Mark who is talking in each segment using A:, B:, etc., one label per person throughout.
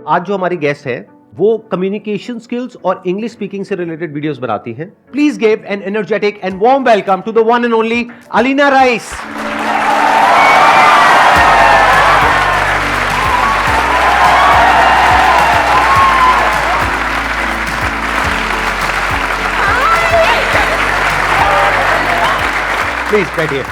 A: आज जो हमारी गेस्ट है वो कम्युनिकेशन स्किल्स और इंग्लिश स्पीकिंग से रिलेटेड वीडियोस बनाती हैं. Please give an energetic and warm welcome to the one and only Aleena Rais. Please बैठिए.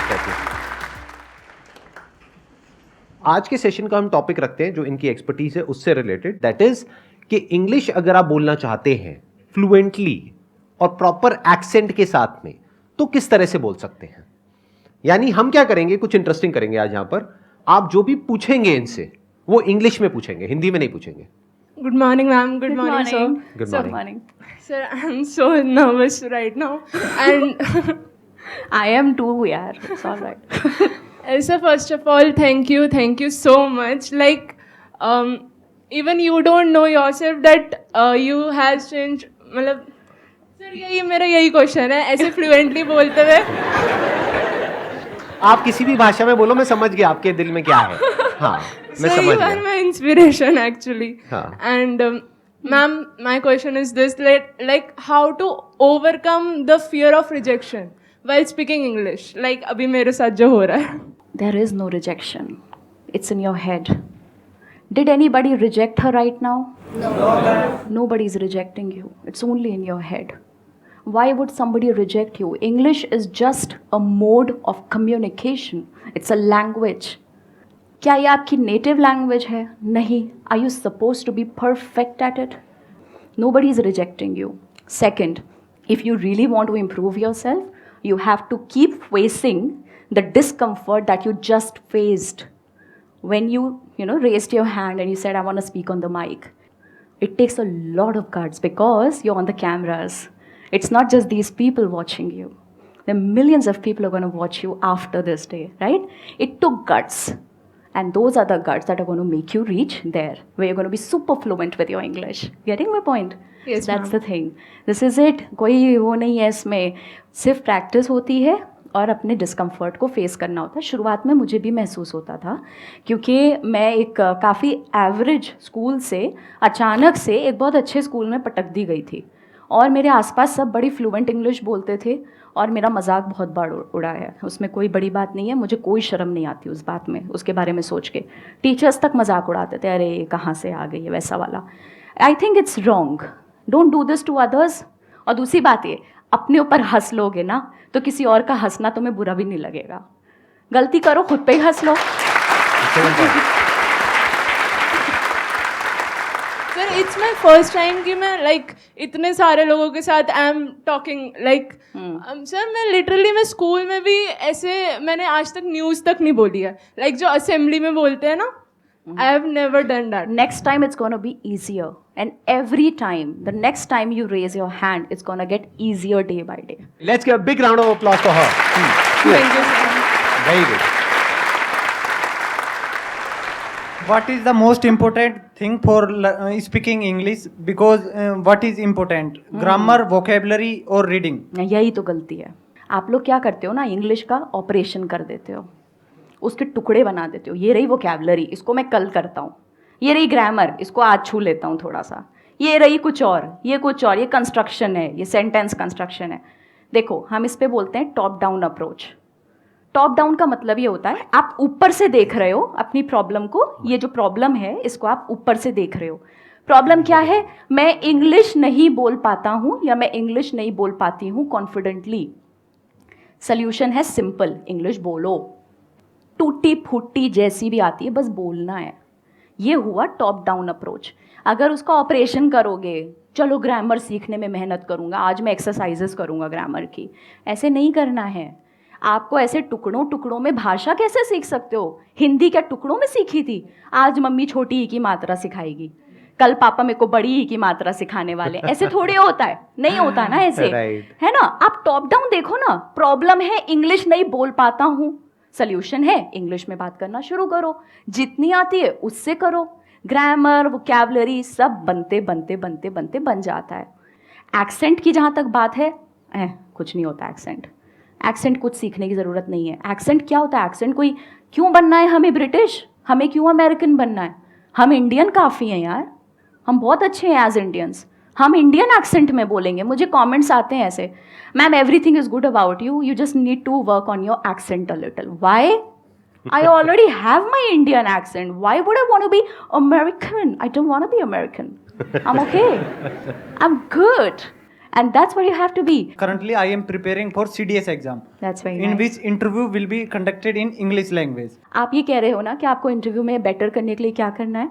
A: आज के सेशन का हम टॉपिक रखते हैं जो इनकी एक्सपर्टीज है उससे रिलेटेड, दैट इज कि इंग्लिश अगर आप बोलना चाहते हैं फ्लुएंटली और प्रॉपर एक्सेंट के साथ में तो किस तरह से बोल सकते हैं. यानी हम क्या करेंगे, कुछ इंटरेस्टिंग करेंगे आज यहां पर. आप जो भी पूछेंगे इनसे वो इंग्लिश में पूछेंगे, हिंदी में नहीं पूछेंगे.
B: Good morning, ma'am. Good morning, sir.
A: Good morning.
B: Sir, I'm so nervous right now. And
C: I am too, yaar. It's all right.
B: sir, first of all, thank you so much. Like, even you don't know yourself that you has changed. मतलब, sir, यही question है. ऐसे fluently बोलते हुए.
A: आप किसी भी भाषा में बोलो, मैं समझ गया आपके दिल में क्या है. हाँ, मैं समझ गया.
B: You are my inspiration actually.
A: हाँ.
B: And ma'am, my question is this: like how to overcome the fear of rejection while speaking English? Like अभी मेरे साथ जो हो रहा है.
C: There is no rejection. It's in your head. Did anybody reject her right now? No. Nobody is rejecting you. It's only in your head. Why would somebody reject you? English is just a mode of communication. It's a language. क्या ये आपकी native language है? नहीं. Are you supposed to be perfect at it? Nobody is rejecting you. Second, if you really want to improve yourself, you have to keep facing the discomfort that you just faced when you raised your hand and you said, I want to speak on the mic. It takes a lot of guts because you're on the cameras. It's not just these people watching you. There are millions of people who are going to watch you after this day, right? It took guts. And those are the guts that are going to make you reach there, where you're going to be super fluent with your English. Getting my point?
B: Yes,
C: That's
B: ma'am.
C: the thing. This is it. कोई वो नहीं है इसमें. सिर्फ practice होती है और अपने डिस्कम्फर्ट को फेस करना होता है. शुरुआत में मुझे भी महसूस होता था क्योंकि मैं एक काफ़ी एवरेज स्कूल से अचानक से एक बहुत अच्छे स्कूल में पटक दी गई थी और मेरे आसपास सब बड़ी फ्लुएंट इंग्लिश बोलते थे और मेरा मजाक बहुत बार उड़ा है. उसमें कोई बड़ी बात नहीं है, मुझे कोई शर्म नहीं आती उस बात में, उसके बारे में सोच के. टीचर्स तक मजाक उड़ाते थे, अरे ये कहाँ से आ गई है, वैसा वाला. I think it's wrong. Don't do this to others. और दूसरी बात ये, अपने ऊपर हंस लोगे ना तो किसी और का हंसना तुम्हें बुरा भी नहीं लगेगा. गलती करो, खुद पे ही हंस लो.
B: Sir, it's my first time कि मैं लाइक इतने सारे लोगों के साथ I am talking like. Sir, मैं लिटरली स्कूल में भी ऐसे मैंने आज तक न्यूज़ तक नहीं बोली है. लाइक जो असेंबली में बोलते हैं ना, I have never done that.
C: Next time it's going to be easier. And every time, the next time you raise your hand, it's going to get easier day by day.
A: Let's give a big round of applause for her.
B: Thank you, sir.
A: Very good.
D: What is the most important thing for speaking English? Because what is important? Grammar, vocabulary or reading?
C: यही तो गलती है. आप लोग क्या करते हो ना, इंग्लिश का ऑपरेशन कर देते हो, उसके टुकड़े बना देते हो. ये रही वोकैबुलरी, इसको मैं कल करता हूँ. ये रही ग्रामर, इसको आज छू लेता हूँ थोड़ा सा. ये रही कुछ और, ये कुछ और, ये कंस्ट्रक्शन है, ये सेंटेंस कंस्ट्रक्शन है. देखो, हम इस पे बोलते हैं top down approach. Top down का मतलब ये होता है आप ऊपर से देख रहे हो अपनी प्रॉब्लम को. ये जो प्रॉब्लम है इसको आप ऊपर से देख रहे हो. प्रॉब्लम क्या है? मैं इंग्लिश नहीं बोल पाता हूँ या मैं इंग्लिश नहीं बोल पाती हूँ कॉन्फिडेंटली. सल्यूशन है सिंपल, इंग्लिश बोलो. टूटी फूटी जैसी भी आती है, बस बोलना है. ये हुआ टॉप डाउन अप्रोच. अगर उसका ऑपरेशन करोगे, चलो ग्रामर सीखने में मेहनत करूँगा, आज मैं एक्सरसाइजेस करूँगा ग्रामर की, ऐसे नहीं करना है. आपको ऐसे टुकड़ों टुकड़ों में भाषा कैसे सीख सकते हो? हिंदी क्या टुकड़ों में सीखी थी? आज मम्मी छोटी ई की मात्रा सिखाएगी, कल पापा मेरे को बड़ी ई की मात्रा सिखाने वाले. ऐसे थोड़े होता है, नहीं होता ना ऐसे, है ना. आप टॉप डाउन देखो ना. प्रॉब्लम है इंग्लिश नहीं बोल पाता हूँ, सल्यूशन है इंग्लिश में बात करना शुरू करो. जितनी आती है उससे करो. ग्रामर, वोकैबुलरी सब बनते बनते बनते बनते बन जाता है. एक्सेंट की जहाँ तक बात है, कुछ नहीं होता एक्सेंट. एक्सेंट कुछ सीखने की ज़रूरत नहीं है. एक्सेंट क्या होता है? एक्सेंट क्यों बनना है हमें ब्रिटिश? हमें क्यों अमेरिकन बनना है? हम इंडियन काफ़ी हैं यार. हम बहुत अच्छे हैं एज इंडियंस, हम इंडियन एक्सेंट में बोलेंगे. मुझे कमेंट्स आते हैं ऐसे, ma'am everything is good about you, you just need to work on your accent a little. Why? I already have my Indian accent. Why would I want to be American? I don't want to be American. I'm okay. I'm good. And that's what you have to be.
D: Currently, I am preparing for CDS exam,
C: That's very
D: in
C: nice.
D: which interview will be conducted in English language.
C: आप ये कह रहे हो ना कि आपको interview में better करने के लिए क्या करना है?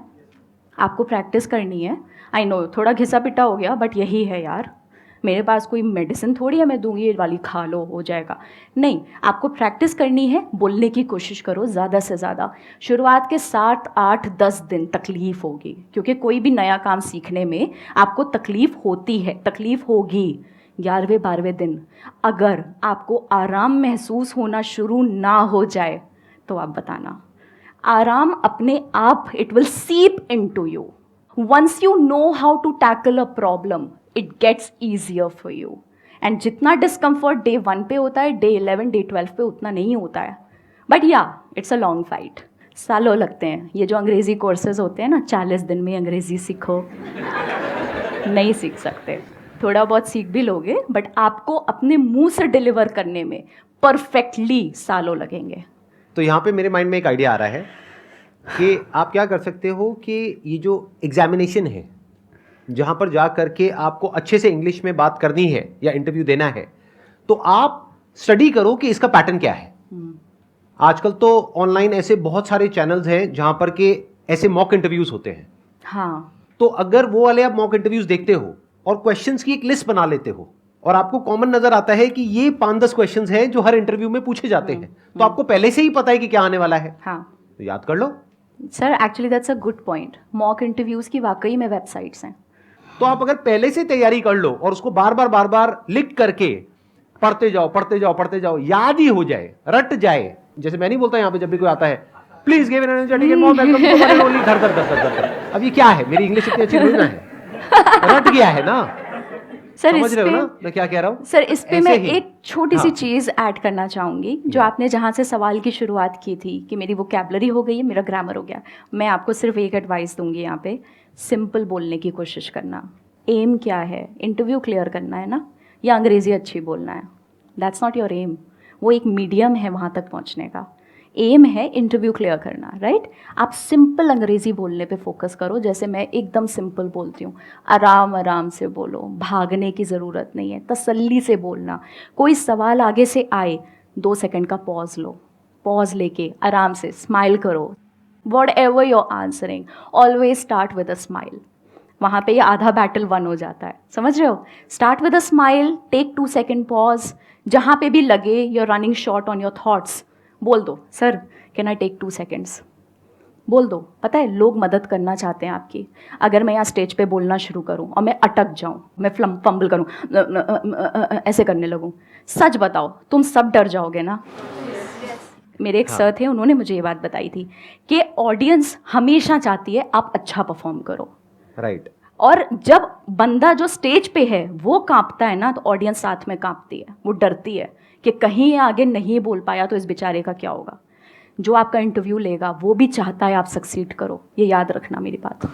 C: आपको प्रैक्टिस करनी है. आई नो थोड़ा घिसा पिटा हो गया, बट यही है यार. मेरे पास कोई मेडिसिन थोड़ी है मैं दूंगी ये वाली खा लो हो जाएगा. नहीं, आपको प्रैक्टिस करनी है. बोलने की कोशिश करो ज़्यादा से ज़्यादा. शुरुआत के 7, 8, 10 दिन तकलीफ़ होगी, क्योंकि कोई भी नया काम सीखने में आपको तकलीफ़ होती है, तकलीफ़ होगी. 11वें 12वें दिन अगर आपको आराम महसूस होना शुरू ना हो जाए तो आप बताना. आराम अपने आप it will seep into you. Once you know how to tackle a problem it gets easier for you. And जितना डिस्कम्फर्ट डे 1 पे होता है, डे 11, डे 12 पे उतना नहीं होता है. बट या इट्स अ लॉन्ग फाइट. सालों लगते हैं. ये जो अंग्रेज़ी कोर्सेज होते हैं ना, 40 दिन में अंग्रेज़ी सीखो, नहीं सीख सकते. थोड़ा बहुत सीख भी लोगे, बट आपको अपने मुंह से डिलीवर करने में परफेक्टली सालों लगेंगे.
A: तो यहाँ पे मेरे माइंड में एक आइडिया आ रहा है कि आप क्या कर सकते हो कि ये जो एग्जामिनेशन है, जहाँ पर जा करके आपको अच्छे से इंग्लिश में बात करनी है या इंटरव्यू देना है, तो आप स्टडी करो कि इसका पैटर्न क्या है. आजकल तो ऑनलाइन ऐसे बहुत सारे चैनल्स हैं जहाँ पर के ऐसे मॉक इंटरव्यूज होते हैं.
C: हाँ,
A: तो अगर वो वाले आप मॉक इंटरव्यूज देखते हो और क्वेश्चंस की एक लिस्ट बना लेते हो और आपको कॉमन नजर आता है कि ये 5-10 क्वेश्चंस हैं जो हर इंटरव्यू में पूछे जाते हैं, तो आपको पहले से ही पता है कि क्या आने वाला है.
C: हाँ
A: तो याद कर लो.
C: Sir, actually that's a good point. Mock interviews की वाकई में वेबसाइट्स हैं.
A: तो आप अगर पहले से तैयारी कर लो और उसको बार बार लिख करके पढ़ते जाओ, याद ही हो जाए, रट जाए. जैसे मैं नहीं बोलता यहाँ पे जब भी कोई आता है, please give an energetic and warm welcome to one only Dhar. अब ये क्या है? मेरी इंग्लिश इतनी अच्छी नहीं है, रट गया है ना.
C: सर
A: समझ
C: इस
A: रहे हो
C: पे
A: ना मैं क्या कह रहा हूँ?
C: सर इस पे
A: ऐसे
C: मैं
A: ही.
C: एक छोटी सी
A: हाँ.
C: चीज़ ऐड करना चाहूँगी. जो आपने जहाँ से सवाल की शुरुआत की थी कि मेरी वोकैबुलरी हो गई है, मेरा ग्रामर हो गया, मैं आपको सिर्फ एक एडवाइस दूंगी यहाँ पे. सिंपल बोलने की कोशिश करना. एम क्या है? इंटरव्यू क्लियर करना है ना, या अंग्रेज़ी अच्छी बोलना है? That's not your aim. वो एक मीडियम है वहाँ तक पहुँचने का. एम है इंटरव्यू क्लियर करना, राइट? आप सिंपल अंग्रेज़ी बोलने पे फोकस करो. जैसे मैं एकदम सिंपल बोलती हूँ, आराम आराम से बोलो, भागने की ज़रूरत नहीं है, तसल्ली से बोलना. कोई सवाल आगे से आए, 2 सेकंड का पॉज लो, पॉज लेके आराम से स्माइल करो. What ever your answering, always start with a smile. वहाँ पे ये आधा बैटल वन हो जाता है, समझ रहे हो? Start with a smile, take 2 second pause. जहाँ पे भी लगे you're running short on your thoughts, बोल दो, sir can I take 2 seconds. बोल दो. पता है लोग मदद करना चाहते हैं आपकी. अगर मैं यहाँ स्टेज पे बोलना शुरू करूँ और मैं अटक जाऊँ, मैं फंबल करूँ, ऐसे करने लगूँ, सच बताओ तुम सब डर जाओगे ना? मेरे एक सर थे, उन्होंने मुझे ये बात बताई थी कि ऑडियंस हमेशा चाहती है आप अच्छा परफॉर्म करो.
A: राइट.
C: और जब बंदा जो स्टेज पे है वो कांपता है ना, तो ऑडियंस साथ में कांपती है, वो डरती है कि कहीं ये आगे नहीं बोल पाया तो इस बेचारे का क्या होगा. जो आपका इंटरव्यू लेगा वो भी चाहता है आप सक्सीड करो. ये याद रखना मेरी बात.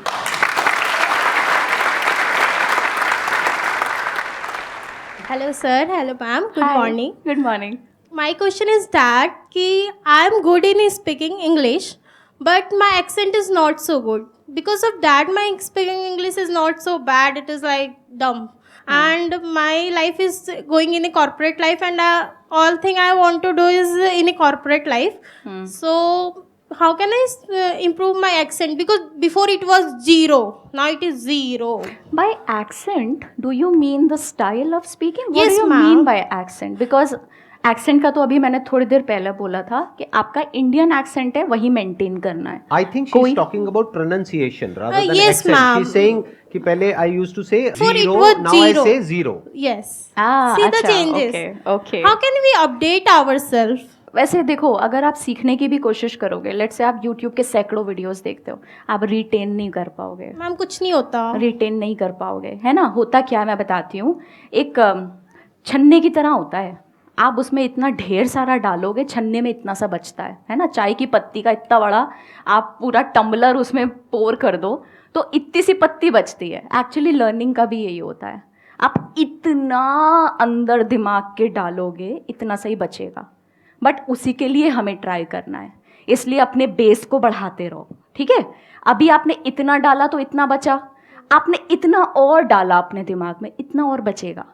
E: Hello sir, hello ma'am, good morning.
C: Good morning.
E: My question is that कि I am good in speaking English, but my accent is not so good. Because of that, my speaking English is not so bad. It is like dumb. And my life is going in a corporate life, and all thing I want to do is in a corporate life. So how can I improve my accent? Because before it was 0, now it is 0.
C: By accent, do you mean the style of speaking? What
E: Yes,
C: do you
E: ma'am.
C: mean by accent? Because accent का तो अभी मैंने थोड़ी देर पहले बोला था कि आपका इंडियन एक्सेंट है वही मेंटेन करना है.
A: I think she is talking about pronunciation rather than
E: yes,
A: accent.
E: ma'am.
A: She's saying कि पहले I used to say
E: Before it
A: 0,
E: was
A: now I
E: 0.
A: say 0.
E: Yes.
C: See
E: the changes.
C: Okay, okay.
E: How can we update ourselves?
C: वैसे देखो, अगर आप सीखने की भी कोशिश करोगे, लेट्स से आप YouTube के सैकड़ों वीडियोस देखते हो, आप रिटेन नहीं कर पाओगे.
E: मैम कुछ नहीं होता.
C: रिटेन नहीं कर पाओगे, है ना? होता क्या है मैं बताती हूँ. एक छन्ने की तरह होता है. आप उसमें इतना ढेर सारा डालोगे, छन्ने में इतना सा बचता है ना, चाय की पत्ती का इतना बड़ा आप पूरा टम्बलर उसमें पोर कर दो तो इतनी सी पत्ती बचती है। एक्चुअली लर्निंग का भी यही होता है, आप इतना अंदर दिमाग के डालोगे इतना सही बचेगा, बट उसी के लिए हमें ट्राई करना है, इसलिए अपने बेस को बढ़ाते रहो, ठीक है। अभी आपने इतना डाला तो इतना बचा, आपने इतना और डाला अपने दिमाग में, इतना और बचेगा।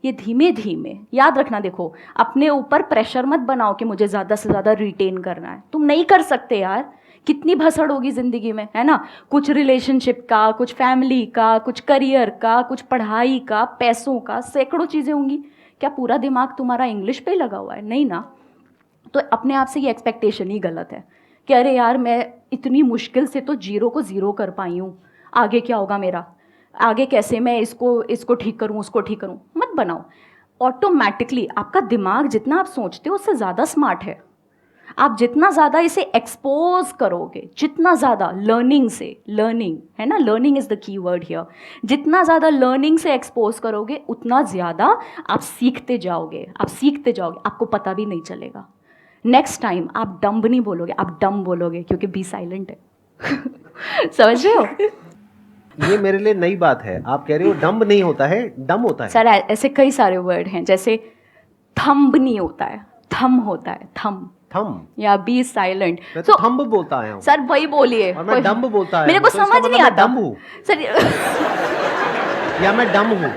C: ये धीमे धीमे याद रखना। देखो, अपने ऊपर प्रेशर मत बनाओ कि मुझे ज़्यादा से ज़्यादा रिटेन करना है, तुम नहीं कर सकते यार, कितनी भसड़ होगी ज़िंदगी में, है ना। कुछ रिलेशनशिप का, कुछ फैमिली का, कुछ करियर का, कुछ पढ़ाई का, पैसों का, सैकड़ों चीज़ें होंगी। क्या पूरा दिमाग तुम्हारा इंग्लिश पे ही लगा हुआ है? नहीं ना। तो अपने आप से ये एक्सपेक्टेशन ही गलत है कि अरे यार मैं इतनी मुश्किल से तो 0 को 0 कर पाई हूँ, आगे क्या होगा मेरा, आगे कैसे मैं इसको ठीक करूँ, उसको ठीक करूँ। मत बनाओ। ऑटोमेटिकली आपका दिमाग जितना आप सोचते हो उससे ज़्यादा स्मार्ट है। आप जितना ज़्यादा इसे एक्सपोज करोगे, जितना ज़्यादा लर्निंग है ना, learning is the key word here, जितना ज़्यादा लर्निंग से एक्सपोज करोगे उतना ज़्यादा आप सीखते जाओगे, आपको पता भी नहीं चलेगा। नेक्स्ट टाइम आप डम्ब नहीं बोलोगे, आप डम बोलोगे, क्योंकि बी साइलेंट है। समझ रहे हो?
A: ये मेरे लिए नई बात है। आप कह रहे हो डम्ब नहीं होता है, डम होता है।
C: सर ऐसे कई सारे वर्ड हैं, जैसे थंब नहीं होता है, थम होता है, थम या बी साइलेंट।
A: मैं तो थंब बोलता आया हूँ
C: सर, वही बोलिए।
A: और मैं डम्ब बोलता आया
C: मेरे को
A: हूँ, तो इसका
C: समझ नहीं
A: मतलब
C: आता
A: मैं डम्ब हूँ
C: सर।
A: या मैं डम हूँ।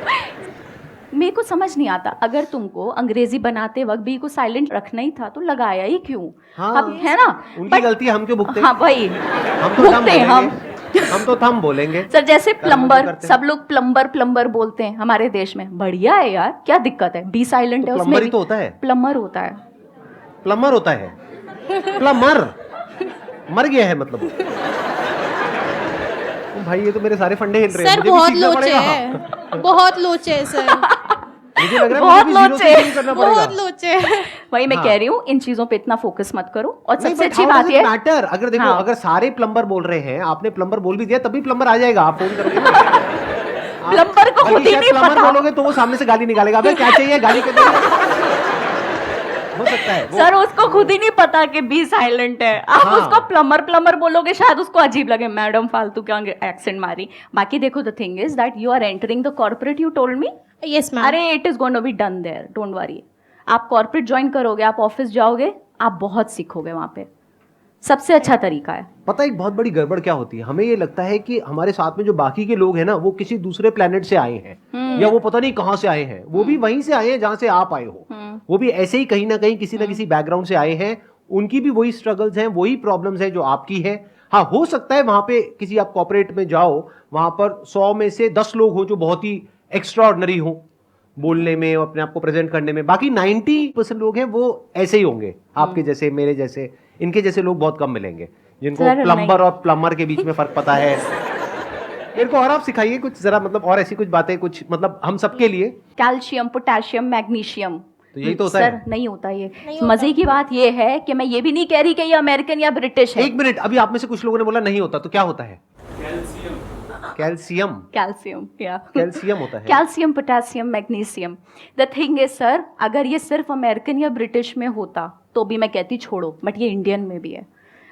C: मेरे को समझ नहीं आता, अगर तुमको अंग्रेजी बनाते वक्त बी को साइलेंट रखना ही था तो लगाया ही क्यों?
A: हाँ,
C: अब है ना,
A: उनकी गलती, हम क्यों भुगते?
C: हाँ भाई,
A: हम तो थंब बोलेंगे, हम तो थंब बोलेंगे।
C: सर जैसे प्लम्बर,
A: करते हैं।
C: सब लोग प्लम्बर बोलते हैं हमारे देश में, बढ़िया है यार, क्या दिक्कत है? बी साइलेंट है उसमें।
A: प्लम्बर ही तो होता है।
C: प्लम्बर होता है,
A: प्लम्बर होता है, प्लम्बर मर गया है मतलब। भाई ये तो मेरे सारे फंडे हिल रहे हैं।
E: सर
A: मुझे भी
E: बहुत
A: सीखना
E: लोचे
A: पड़ेगा।
E: है, बहुत लोचे है सर,
A: मुझे लग रहा है
C: बहुत
A: मुझे भी जीरो से
C: लोचे।
A: शुरू करना पड़ेगा।
E: बहुत लोचे है।
C: वही मैं
A: हाँ।
C: कह रही हूँ, इन चीजों पे इतना फोकस मत करो। और
A: नहीं,
C: सबसे
A: but
C: अच्छी
A: how
C: बात
A: does
C: ये
A: it matter? अगर देखो,
C: हाँ।
A: अगर सारे प्लम्बर बोल रहे हैं, आपने प्लम्बर बोल भी दिया, तभी प्लम्बर आ जाएगा। आप फोन करोगे ना।
C: प्लम्बर को खुद ही नहीं
A: प्लम्बर
C: पता।
A: बोलोगे तो वो सामने से गाली निकालेगा, अबे क्या चाहिए गाली के दो। हो सकता है वो।
C: सर उसको खुद ही नहीं पता कि बी साइलेंट है। आप
A: हाँ।
C: उसको प्लम्बर बोलोगे, शायद उसको अजीब लगे, मैडम फालतू क्या एक्सेंट मारी। बाकी देखो, the thing is that you are entering the corporate, you told me.
E: Yes ma'am.
C: अरे it is going to be done there, don't worry. आप कॉर्पोरेट ज्वाइन करोगे, आप ऑफिस जाओगे, आप बहुत सीखोगे वहां पे। सबसे अच्छा तरीका है।
A: पता है एक बहुत बड़ी गड़बड़ क्या होती है, हमें ये लगता है कि हमारे साथ में जो बाकी के लोग हैं ना, वो किसी दूसरे प्लेनेट से आए हैं, या वो पता नहीं कहां से आए हैं। वो भी वहीं से आए हैं जहां से आप आए हो। वो भी ऐसे ही कहीं ना कहीं किसी ना किसी बैकग्राउंड से आए हैं। उनकी भी वही स्ट्रगल्स हैं, वही प्रॉब्लम्स हैं जो आपकी है। हाँ, हो सकता है वहां पे किसी आप कॉर्पोरेट में जाओ, वहां पर 100 में से 10 लोग हो जो बहुत ही एक्स्ट्राऑर्डिनरी हो बोलने में और अपने आप को प्रेजेंट करने में। बाकी 90% लोग हैं वो ऐसे ही होंगे, आपके जैसे, मेरे जैसे। इनके जैसे लोग बहुत कम मिलेंगे जिनको
C: सर,
A: प्लम्बर और प्लम्बर के बीच में फर्क पता है। मेरे को और आप सिखाइए कुछ जरा, मतलब और ऐसी कुछ बातें, कुछ मतलब हम सबके लिए।
C: Calcium, potassium, magnesium.
A: तो यही तो होता
C: सर
A: है।
C: नहीं होता ये। मजे की बात ये है कि मैं ये भी नहीं कह रही कि ये अमेरिकन या ब्रिटिश है।
A: एक मिनट, अभी आप में से कुछ लोगों ने बोला नहीं होता, तो क्या होता है? कैल्शियम।
C: कैल्शियम, या
A: कैल्शियम होता है।
C: Calcium, potassium, magnesium. The thing is sir, अगर ये सिर्फ अमेरिकन या ब्रिटिश में होता तो भी मैं कहती छोड़ो, बट ये इंडियन में भी है।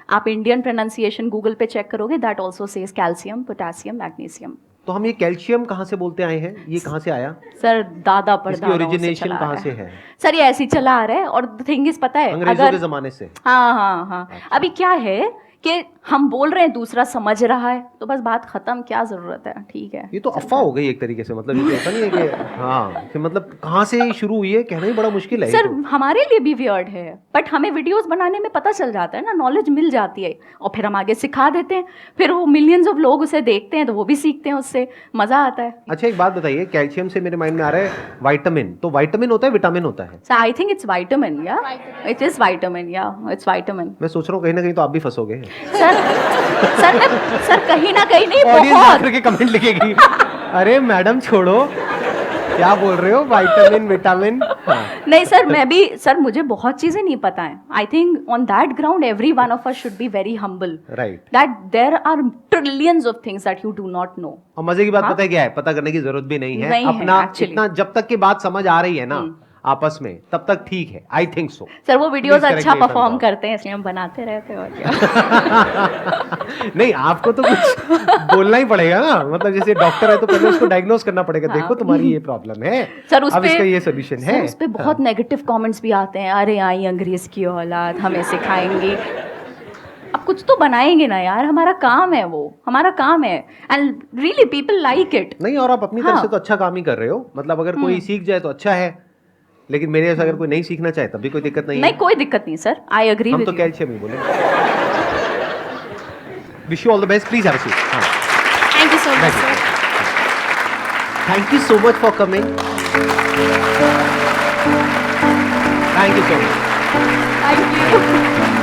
C: आप इंडियन प्रोनाउंसिएशन गूगल पे चेक करोगे, that also says calcium, potassium, magnesium.
A: तो हम ये कैल्शियम कहाँ से बोलते आए हैं? ये कहाँ से आया?
C: सर दादा पर
A: इसकी
C: दादा
A: ओरिजिनेशन कहाँ से है?
C: सर ये ऐसे ही चला आ रहा है। और द थिंग इज, पता है,
A: अंग्रेजों के जमाने से।
C: हाँ, अभी क्या है कि हम बोल रहे हैं, दूसरा समझ रहा है, तो बस बात खत्म, क्या जरूरत है? ठीक है,
A: ये तो अफवाह हो गई एक तरीके से। मतलब ये तो होता नहीं है कि हाँ, कि मतलब कहाँ से शुरू हुई है, कहना ही बड़ा मुश्किल है।
C: सर
A: ये तो।
C: हमारे लिए भी वियर्ड है, बट हमें वीडियोस बनाने में पता चल जाता है ना, नॉलेज मिल जाती है, और फिर हम आगे सिखा देते हैं। फिर वो मिलियंस ऑफ लोग उसे देखते हैं तो वो भी सीखते हैं, उससे मजा आता है।
A: अच्छा एक बात बताइए, कैल्शियम से मेरे माइंड में आ रहा है विटामिन। तो विटामिन होता है, विटामिन होता है?
C: सो आई थिंक इट्स विटामिन, या इट इज विटामिन, या इट्स विटामिन।
A: मैं सोच रहा हूँ कहीं ना कहीं तो आप भी फंसोगे।
C: सर कहीं ना कहीं नहीं,
A: ऑडियंस
C: बहुत।
A: आकर के कमेंट लिखेगी, अरे मैडम छोड़ो, क्या बोल रहे हो, विटामिन विटामिन। हाँ।
C: नहीं सर, मैं भी, सर मुझे बहुत चीजें नहीं पता है। I think on that ground every one of us should be very humble,
A: right.
C: That there are trillions of things that you do not know.
A: और मजे की बात
C: हाँ?
A: पता है क्या है? पता करने की जरूरत भी नहीं है।
C: नहीं है,
A: अपना
C: actually।
A: इतना जब तक की बात समझ आ रही है ना, आपस में, तब तक ठीक है, आई थिंक सो।
C: सर वो वीडियोस
A: Please
C: अच्छा
A: correct me if I'm
C: perform
A: wrong.
C: करते हैं इसलिए हम बनाते रहते हैं और क्या।
A: नहीं, आपको तो कुछ बोलना ही पड़ेगा ना, मतलब जैसे डॉक्टर है तो पहले उसको डायग्नोज करना पड़ेगा,
C: हाँ।
A: देखो तुम्हारी ये प्रॉब्लम है,
C: सर उस
A: अब
C: पे
A: इसका ये सोल्यूशन है।
C: सर उस पे बहुत नेगेटिव कमेंट्स भी आते हैं, अरे आई अंग्रेज की औलाद हमें सिखाएंगे। अब कुछ तो बनाएंगे ना यार, हमारा काम है वो, हमारा काम है, and really people like it.
A: नहीं, और आप अपनी तरफ
C: हाँ।
A: से तो अच्छा काम ही कर रहे हो, मतलब अगर कोई सीख जाए तो अच्छा है, लेकिन मेरे जैसा अगर कोई नहीं सीखना चाहे तब भी कोई दिक्कत नहीं
C: नहीं
A: है।
C: कोई दिक्कत नहीं सर, आई एग्री
A: हम
C: विद
A: तो
C: यू।
A: कैल्शियम ही बोले। Wish you all the best, please have a seat.
E: Thank you so much, sir.
A: Thank you so much for coming, thank you so much.
C: Thank you.